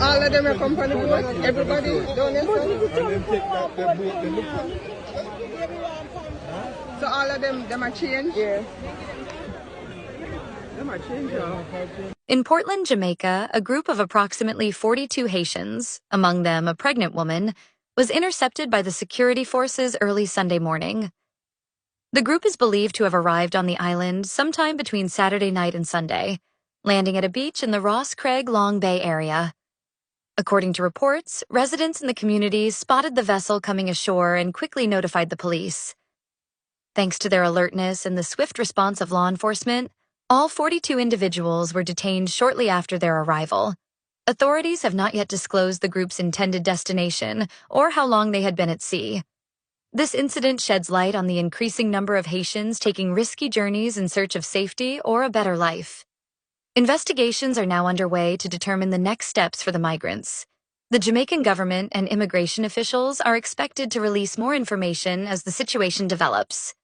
all of them are come from the boat? Everybody down there? And then take that the boat they look for. So all of them are changed? Yeah. Them are changed, yeah. In Portland, Jamaica, a group of approximately 42 Haitians, among them a pregnant woman, was intercepted by the security forces early Sunday morning. The group is believed to have arrived on the island sometime between Saturday night and Sunday, landing at a beach in the Ross Craig Long Bay area. According to reports, residents in the community spotted the vessel coming ashore and quickly notified the police. Thanks to their alertness and the swift response of law enforcement, all 42 individuals were detained shortly after their arrival. Authorities have not yet disclosed the group's intended destination or how long they had been at sea. This incident sheds light on the increasing number of Haitians taking risky journeys in search of safety or a better life. Investigations are now underway to determine the next steps for the migrants. The Jamaican government and immigration officials are expected to release more information as the situation develops.